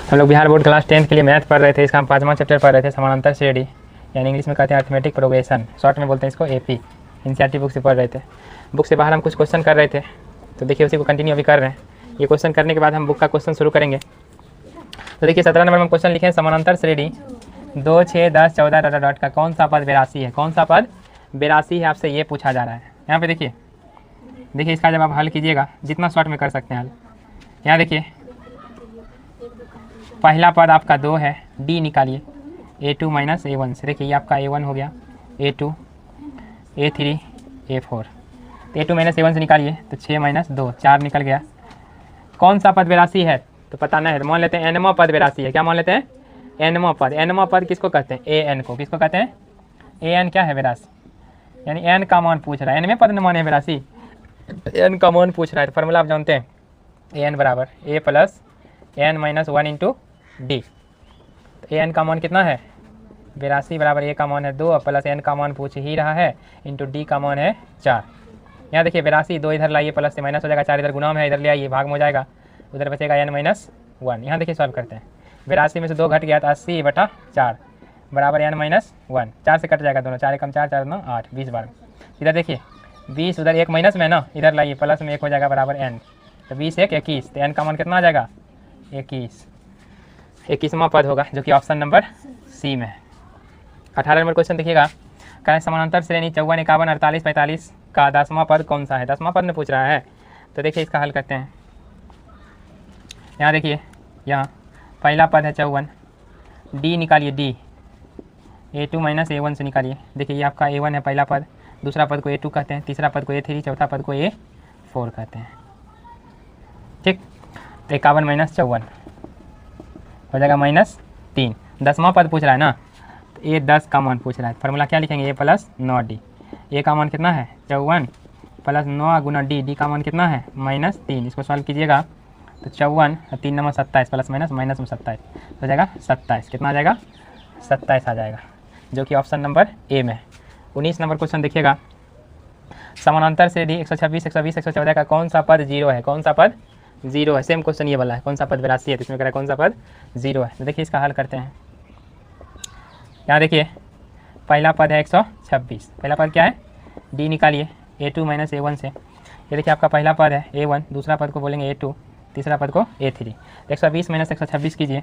हम लोग Bihar board class 10th के लिए मैथ पढ़ रहे थे। इसका हम 5वां चैप्टर पढ़ रहे थे, समानांतर श्रेणी, यानी इंग्लिश में कहते हैं अर्थमेटिक प्रोग्रेशन, शॉर्ट में बोलते हैं इसको एपी। एनसीईआरटी बुक से पढ़ रहे थे। बुक से बाहर हम कुछ क्वेश्चन कर रहे थे, तो देखिए उसी को कंटिन्यू अभी कर रहे हैं। ये क्वेश्चन करने के बाद हम बुक का क्वेश्चन शुरू करेंगे। तो देखिए 17 नंबर में क्वेश्चन लिखे हैं, समानांतर श्रेणी 2, 6, 10, 14 डॉट का कौन सा पद 82 है। कौन सा पद 82 है, आपसे ये पूछा जा रहा है। यहाँ पे देखिए इसका जब आप हल कीजिएगा, जितना शॉर्ट में कर सकते हैं हल। यहाँ देखिए पहला पद आपका 2 है, डी निकालिए A2 माइनस A1 से। देखिए ये आपका A1 हो गया, A2, A3, A4। तो A2 माइनस A1 से निकालिए तो 6 माइनस 2, 4 निकल गया। कौन सा पद 82 है तो बताना है। तो मान लेते हैं एनवा पद 82 है। क्या मान लेते हैं? एनवा पद। एनवा पद किसको कहते हैं? एन को। किसको कहते हैं? एन क्या है? 82, यानी एन का मान पूछ रहा है। एन में पद न मान है 82, एन का मान पूछ रहा है। तो फॉर्मूला आप जानते हैं, एन बराबर a plus N minus 1 into d. तो एन का मान कितना है? 82 बराबर ए का मान है 2 प्लस एन का मान पूछ ही रहा है इंटू डी का मान है 4। यहाँ देखिए 82, 2 इधर लाइए, प्लस से माइनस हो जाएगा, 4 इधर गुना में है, इधर ले आइए, भाग में हो जाएगा, उधर बचेगा एन माइनस 1। यहाँ देखिए सॉल्व करते हैं। 82 में से 2 घट गया तो 80/4 बराबर एन माइनस 1। 4 से कट जाएगा दोनों, 4 एकम 4, 4 9 8, 20 बार। इधर देखिए 20, उधर 1 माइनस में ना, इधर लाइए, प्लस में 1 हो जाएगा बराबर एन। तो 20 1 21, तो एन का मान कितना आ जाएगा? 21। 21वां पद होगा, जो कि ऑप्शन नंबर सी में है। 18 नंबर क्वेश्चन देखिएगा, कह रहा है समानांतर श्रेणी 54, 51, 48, 45 का 10वां पद कौन सा है। 10वां पद में पूछ रहा है। तो देखिए इसका हल करते हैं। यहाँ देखिए, यहाँ पहला पद है 54, डी निकालिए, डी A2 माइनस A1 से निकालिए। देखिए ये आपका A1 है पहला पद, दूसरा पद को A2 कहते हैं, तीसरा पद को A3, चौथा पद को A4 कहते हैं। ठीक, तो 51 माइनस 54 हो जाएगा -3। 10वां पद पूछ रहा है ना, तो ये 10 का मान पूछ रहा है। फॉर्मूला क्या लिखेंगे? A plus 9D। ए का मान कितना है? 54 प्लस 9 गुना डी, डी का मान कितना है? -3। इसको सॉल्व कीजिएगा तो 54 3 नंबर 27 प्लस माइनस माइनस में 27 हो जाएगा 27। कितना आ जाएगा? 27 आ जाएगा, जो कि ऑप्शन नंबर ए में है। 19 नंबर क्वेश्चन देखिएगा, समानांतर श्रेणी 126, 120, 114 का कौन सा पद 0 है। कौन सा पद 0 है? सेम क्वेश्चन ये वाला है, कौन सा पद 82 है, तो इसमें कह रहा है कौन सा पद 0 है। तो देखिए इसका हल करते हैं। यहाँ देखिए पहला पद है 126, पहला पद क्या है? डी निकालिए A2 माइनस A1 से। ये देखिए आपका पहला पद है A1, दूसरा पद को बोलेंगे A2, तीसरा पद को A3। 120 माइनस 126 कीजिए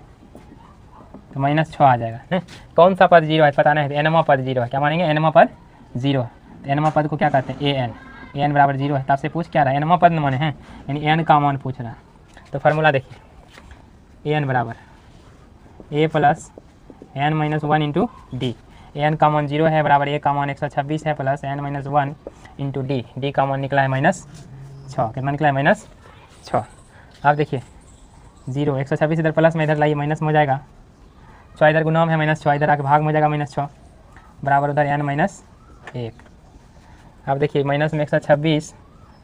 तो -6 आ जाएगा। कौन सा पद 0 है पता नहीं, एनवा पद 0 है। क्या मानेंगे? एनवा पद 0 है। तो एनवा पद को क्या कहते हैं? एन बराबर 0 है। तो आपसे पूछ क्या रहा है? एनवा पद न माने हैं, यानी एन का मान पूछ रहा है। तो फार्मूला देखिए, एन बराबर a plus N minus 1 into d. N का मान 0 है, बराबर ए का मान 126 है, plus N minus 1 into D. D का मान निकला है -6। कितना निकला है? -6। आप देखिए 0, 126 इधर प्लस में, इधर लाइए, माइनस में हो जाएगा, 6 इधर गुना में है, -6 इधर आके भाग में हो जाएगा, -6 बराबर उधर n माइनस 1। अब देखिए माइनस में 126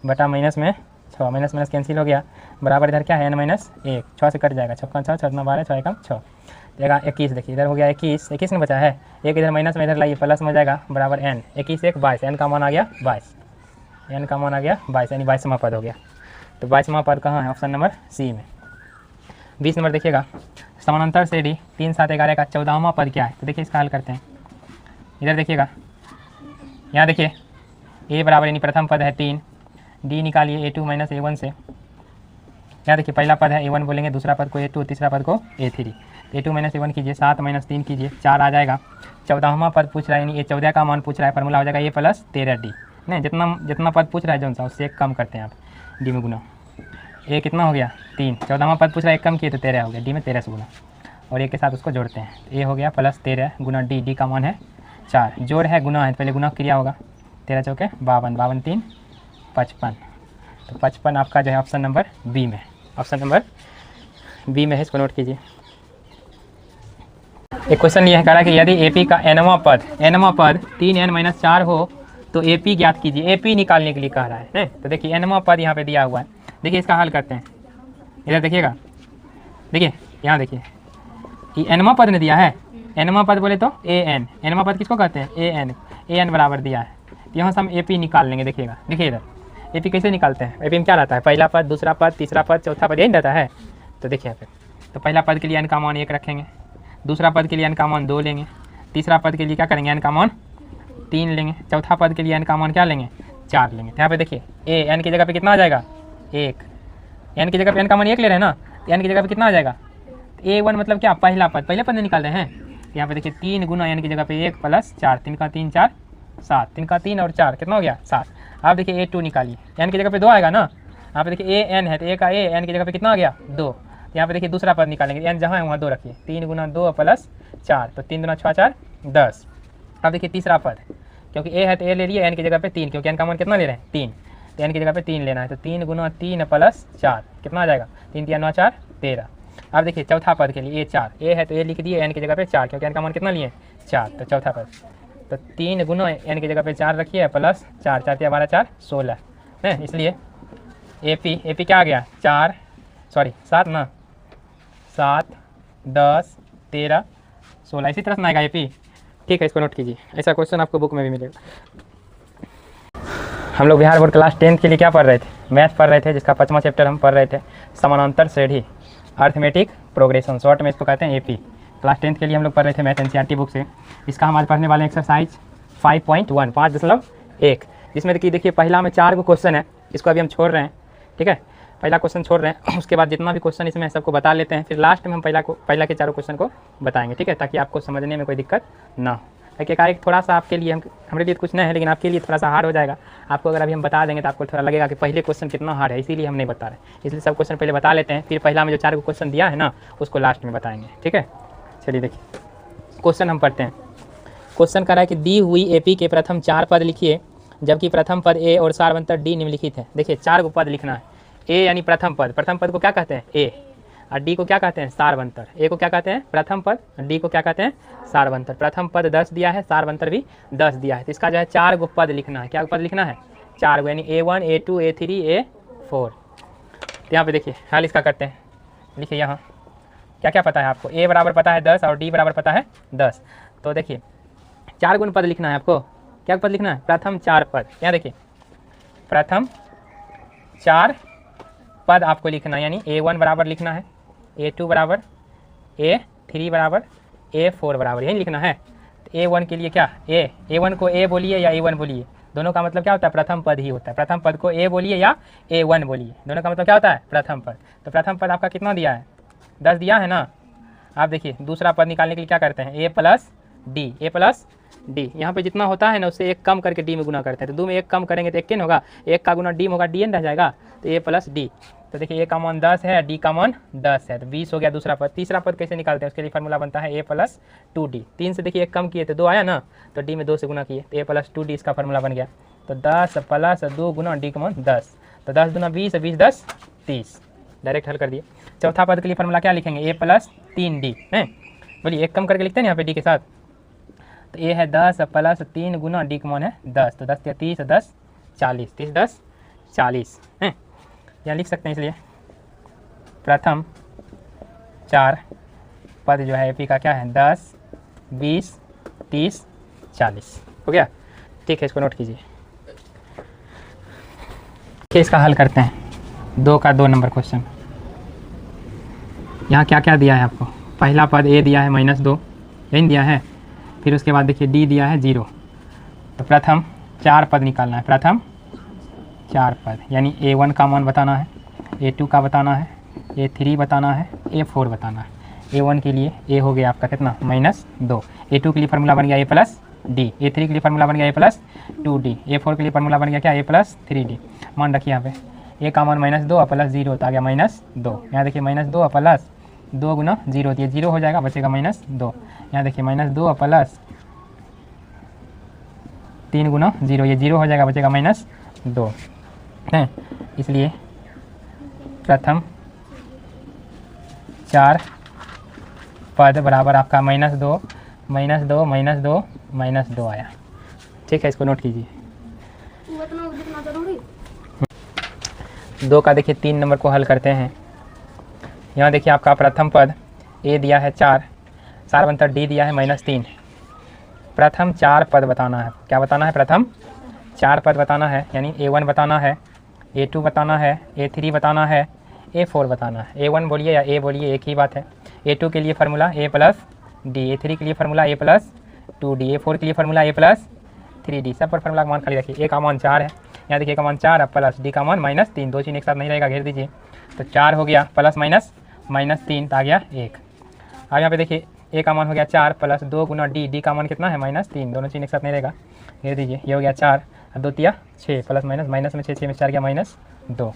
बटा माइनस में 6, माइनस माइनस कैंसिल हो गया, बराबर इधर क्या है? n minus 1। 6 से कट जाएगा, 6 6 6 12 6 1 6 देगा 21। देखिए इधर हो गया 21, 21 में बचा है, एक इधर माइनस में, इधर लाइए, प्लस में हो जाएगा, बराबर n। 21 1 22, n का मान आ गया 22, n का मान आ गया 22, यानी 22वां पद हो गया। तो 22वां पद कहाँ है? ऑप्शन नंबर सी में। 20 नंबर देखिएगा, समानांतर श्रेणी 3 7 11 का 14वां पद क्या है। तो देखिए इसका हल करते हैं। इधर देखिएगा, यहाँ देखिए ए बराबर यानी प्रथम पद है 3, डी निकालिए A2 माइनस A1 से। यहाँ देखिए पहला पद है A1 बोलेंगे, दूसरा पद को A2, तीसरा पद को A3। A2 माइनस A1 कीजिए, 7 माइनस 3 कीजिए, 4 आ जाएगा। 14वां पद पूछ रहा है, यानी A14 का मान पूछ रहा है। फॉर्मूला हो जाएगा A प्लस 13D। नहीं, जितना पद पूछ रहा है जौन सा, उससे एक कम करते हैं आप, डी में गुना। ए कितना हो गया? 3। 14वां पद पूछ रहा है, एक कम किए तो 13 हो गया, डी में 13 से गुना, और ए के साथ उसको जोड़ते हैं। ए हो गया प्लस 13 गुना डी, डी का मान है 4, जोड़ है गुना है, पहले गुना क्रिया होगा, 13 चौके 52, 52 3 55। तो 55 आपका जो है ऑप्शन नंबर बी में, ऑप्शन नंबर बी में है, इसको नोट कीजिए। एक क्वेश्चन ये है, कह रहा है कि यदि एपी का एनवा पद 3n-4 हो तो एपी ज्ञात कीजिए। एपी निकालने के लिए कह रहा है। तो देखिए एनवा पद यहाँ पे दिया हुआ है। देखिए इसका हल करते हैं। इधर देखिएगा, देखिए यहाँ देखिए कि एनवा पद ने दिया है। एनवा पद बोले तो एन, एनवा पद किसको कहते हैं? एन बराबर दिया है। तो यहाँ से हम एपी निकाल लेंगे। देखिएगा, देखिए इधर एपी कैसे निकालते हैं? एपी में क्या रहता है? पहला पद, दूसरा पद, तीसरा पद, चौथा पद, यही रहता है। तो देखिए यहाँ पे तो पहला पद के लिए n का मान 1 रखेंगे, दूसरा पद के लिए n का मान 2 लेंगे, तीसरा पद के लिए क्या करेंगे n का मान 3 लेंगे, चौथा पद के लिए n का मान क्या लेंगे 4 लेंगे। तो यहाँ पे देखिए ए n की जगह पे कितना आ जाएगा 1, n की जगह पे n का मान 1 ले रहे हैं ना, तो n की जगह पे कितना आ जाएगा a1 मतलब क्या पहला पद, पहले पद में निकाल रहे हैं। यहाँ पे देखिए 3 गुना n की जगह पे 1 प्लस 4, 3 का 3 4 7, 3 का 3 और 4 कितना हो गया 7। अब देखिए a2 निकालिए, n की जगह पे 2 आएगा ना, यहाँ पे देखिए an है तो a का a n की जगह पे कितना आ गया 2। यहाँ पे देखिए दूसरा पद निकालेंगे, n जहाँ है वहाँ 2 रखिए, 3 गुना 2 प्लस 4, तो 3 गुना 6 4 10। अब देखिए तीसरा पद, क्योंकि a है तो a ले लिए, n की जगह पे 3, क्योंकि n का मान कितना ले रहे हैं 3, तो n की जगह पे 3 लेना है, तो 3 गुना 3 प्लस 4 कितना आ जाएगा 3 3 9 4 13। अब देखिए चौथा पद के लिए a4, a है तो a लिख दिए, n की जगह पे 4, क्योंकि n का मान कितना लिए 4, तो चौथा पद, तो 3 गुना n की जगह पे 4 रखिए प्लस 4 4 12 4 16 है, इसलिए AP क्या आ गया 7 ना 7 10 13 16 इसी तरह से आएगा AP। ठीक है, इसको नोट कीजिए, ऐसा क्वेश्चन आपको बुक में भी मिलेगा। हम लोग बिहार बोर्ड क्लास 10 के लिए क्या पढ़ रहे थे, मैथ पढ़ रहे थे, जिसका 5वां चैप्टर हम पढ़ रहे थे समानांतर श्रेणी अर्थमेटिक प्रोग्रेशन, शॉर्ट में इसको कहते हैं AP। क्लास 10 के लिए हम लोग पढ़ रहे थे मैथ NCERT बुक से। इसका हम आज पढ़ने वाले हैं एक्सरसाइज 5.1 5.1, जिसमें देखिए पहला में 4 क्वेश्चन है, इसको अभी हम छोड़ रहे हैं। ठीक है, पहला क्वेश्चन छोड़ रहे हैं, उसके बाद जितना भी क्वेश्चन इसमें है सबको बता लेते हैं, फिर लास्ट में हम पहला के 4 क्वेश्चन को बताएंगे। ठीक है, ताकि आपको समझने में कोई दिक्कत ना हो। ताकि एक थोड़ा सा आपके लिए हमारे लिए कुछ नहीं है, लेकिन आपके लिए थोड़ा सा हार्ड हो जाएगा। आपको अगर अभी हम बता देंगे तो आपको थोड़ा लगेगा कि पहले क्वेश्चन कितना हार्ड है, इसीलिए हम नहीं बता रहे, इसलिए सब क्वेश्चन पहले बता लेते हैं, फिर पहला में जो 4 क्वेश्चन दिया है ना उसको लास्ट में बताएंगे। ठीक है, चलिए देखिए क्वेश्चन हम पढ़ते हैं। क्वेश्चन कह रहा है कि दी हुई AP के प्रथम 4 पद लिखिए, जबकि प्रथम पद A और सारवंतर D निम्नलिखित है। देखिए 4 पद लिखना है, A यानी प्रथम पद को क्या कहते हैं A, और D को क्या कहते हैं सारवंतर। A को क्या कहते हैं प्रथम पद, D को क्या कहते हैं सारवंतर। प्रथम पद 10 दिया है, सारवंतर भी 10 दिया है, तो इसका जो है 4 पद लिखना है। क्या पद लिखना है 4 यानी A1 A2 A3 A4। तो यहाँ पे देखिए हल इसका करते हैं, लिखिए यहाँ क्या क्या पता है आपको, A बराबर पता है 10 और D बराबर पता है 10। तो देखिए 4 गुण पद लिखना है आपको, क्या पद लिखना है प्रथम 4 पद। यहाँ देखिए प्रथम 4 पद आपको लिखना है, यानी A1 बराबर लिखना है, A2 बराबर, A3 बराबर, A4 बराबर, यही लिखना है। तो A1 के लिए क्या A1 को A बोलिए या A1 बोलिए, दोनों का मतलब क्या होता है प्रथम पद ही होता है। प्रथम पद को A बोलिए या A1 बोलिए, दोनों का मतलब क्या होता है प्रथम पद। तो प्रथम पद आपका कितना दिया है 10 दिया है ना। आप देखिए दूसरा पद निकालने के लिए क्या करते हैं A प्लस D, यहाँ पे जितना होता है ना उससे 1 कम करके D में गुना करते हैं, तो 2 में 1 कम करेंगे तो 1 किन होगा, 1 का गुना D में होगा, DN रह जाएगा, तो A प्लस D। तो देखिए A का मान 10 है, D का मान 10 है, तो 20 हो गया दूसरा पद। तीसरा पद कैसे निकालते हैं, उसके लिए फार्मूला बनता है A प्लस 2D। 3 से देखिए 1 कम किए तो 2 आया ना, तो D में 2 से गुना किए तो A प्लस 2D इसका फार्मूला बन गया। तो 10 प्लस 2 गुना D का मान 10, तो 10 गुना 20, 20 10 30, डायरेक्ट हल कर दिए। चौथा पद के लिए फार्मूला क्या लिखेंगे A प्लस 3D है, बोलिए 1 कम करके लिखते हैं यहाँ पे D के साथ, तो A है 10 प्लस 3 गुना D का मान है 10, तो 10 30 10 40, 30 10 40 है, यहाँ लिख सकते हैं। इसलिए प्रथम 4 पद जो है AP का क्या है 10 20 30 40 हो गया। ठीक है, इसको नोट कीजिए। इसका हल करते हैं 2 का 2 नंबर क्वेश्चन। यहाँ क्या क्या दिया है आपको, पहला पद A दिया है -2, यही दिया है। फिर उसके बाद देखिए D दिया है 0, तो प्रथम 4 पद निकालना है, प्रथम 4 पद यानी A1 का मान बताना है, A2 का बताना है, A3 बताना है, A4 बताना है। A1 के लिए A हो गया आपका कितना -2, A2 के लिए फार्मूला बन गया A प्लस D, A3 के लिए फार्मूला बन गया A प्लस 2D, A4 के लिए फार्मूला बन गया क्या A प्लस 3D। मान रखिए यहाँ पे A का मान -2 प्लस 0 तो आ गया -2। यहाँ देखिए -2 प्लस 2 गुना 0 दिए 0 हो जाएगा, बचेगा -2। यहाँ देखिए -2 प्लस 3 गुना 0, ये 0 हो जाएगा, बचेगा -2 है। इसलिए प्रथम 4 पद बराबर आपका -2 -2 -2 -2 आया। ठीक है, इसको नोट कीजिए। 2 का देखिए 3 नंबर को हल करते हैं। यहाँ देखिए आपका प्रथम पद A दिया है 4, सारवंतर D दिया है -3। प्रथम 4 पद बताना है, क्या बताना है प्रथम 4 पद बताना है, यानी A1 बताना है, A2 बताना है, A3 बताना है, A4 बताना है। A1 बोलिए या A बोलिए एक ही बात है। A2 के लिए formula A plus D, A3 के लिए formula A plus 2D, A4 के लिए फार्मूला A प्लस 3D। सब पर फार्मूला का मान खाली रखिए। A का मान 4 है, यहाँ देखिए A का मान 4 है प्लस D का मान -3, दो चीज़ एक साथ नहीं रहेगा, घेर दीजिए। तो 4 हो गया प्लस माइनस -3 आ गया 1। अब यहाँ पे देखिए A का मान हो गया 4 प्लस 2 गुना D का मान कितना है -3, दोनों चीज़ एक साथ नहीं रहेगा, घेर दीजिए। ये हो गया 4 और 2 तिया 6 प्लस माइनस माइनस में 6 में 4 गया -2।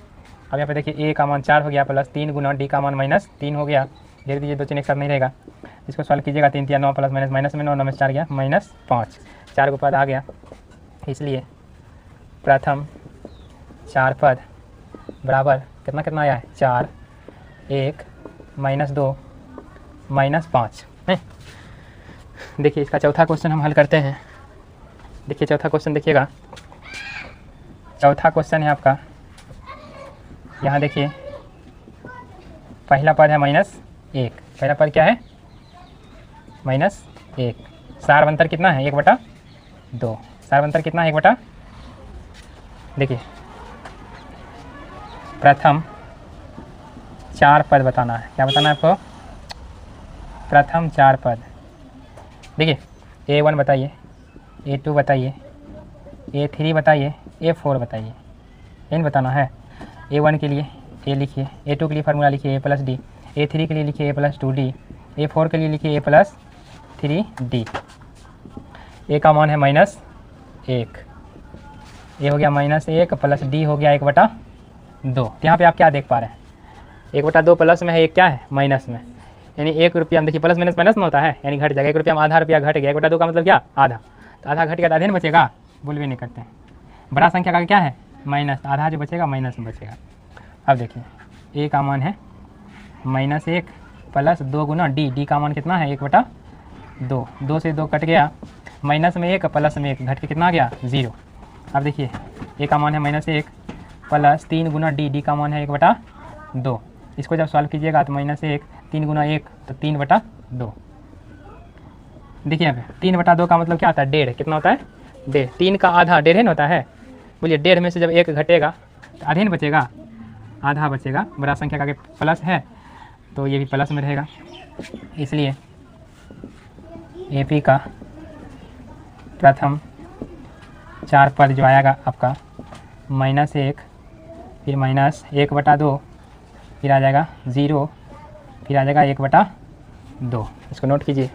अब यहाँ पे देखिए A का मान 4 हो गया प्लस 3 गुना D का मान -3 हो गया, घेर दीजिए, दो चीज़ एक साथ नहीं रहेगा। इसको सॉल्व कीजिएगा, 3 तिया 9 प्लस माइनस माइनस में 9, 9 में 4 गया -5, 4 को पद आ गया। इसलिए प्रथम 4 पद बराबर कितना कितना आया है 4, 1 -2 -5 है। देखिए इसका चौथा क्वेश्चन हम हल करते हैं। देखिए चौथा क्वेश्चन देखिएगा, चौथा क्वेश्चन है आपका, यहाँ देखिए पहला पद है -1, पहला पद क्या है -1, सारवंतर कितना है 1/2, सारवंतर कितना है 1/, देखिए प्रथम 4 पद बताना है। क्या बताना है आपको, प्रथम 4 पद। देखिए A1 बताइए, A2 बताइए, A3 बताइए, A4 बताइए, इन बताना है। A1 के लिए A लिखिए, A2 के लिए फार्मूला लिखिए A प्लस डी, A3 के लिए लिखिए A प्लस 2D, A4 के लिए लिखिए A प्लस 3D। A का मान है -1, ये हो गया -1 प्लस D हो गया 1/2। यहाँ पे आप क्या देख पा रहे हैं, 1/2 प्लस में है, एक क्या है माइनस में, यानी 1 रुपया में देखिए प्लस माइनस माइनस में होता है, यानी घट जाएगा। 1 रुपया में आधा रुपया घट गया, 1/2 का मतलब क्या आधा, तो आधा घट गया तो आधे नहीं बचेगा, बोलवे नहीं करते हैं। बड़ा संख्या का क्या है माइनस, आधा जो बचेगा माइनस में बचेगा। अब देखिए A का मान है -1 प्लस 2 गुना D का मान कितना है 1/2, 2 से 2 कट गया, माइनस में 1 प्लस में 1 घट के कितना आ गया 0। अब देखिए A का मान है -1 प्लस 3 गुना D का मान है 1/2, इसको जब सॉल्व कीजिएगा तो -1 3 गुना 1 तो 3/2। देखिए यहाँ पे 3/2 का मतलब क्या होता है 1.5, कितना होता है 1.5, 3 का आधा 1.5 होता है, बोलिए 1.5 में से जब 1 घटेगा तो आधे नहीं बचेगा, आधा बचेगा। बड़ा संख्या का आगे प्लस है तो ये भी प्लस में रहेगा, इसलिए AP का प्रथम 4 पद जो आएगा आपका -1, फिर -1/2, फिर आ जाएगा 0, फिर आ जाएगा 1/2। इसको नोट कीजिए।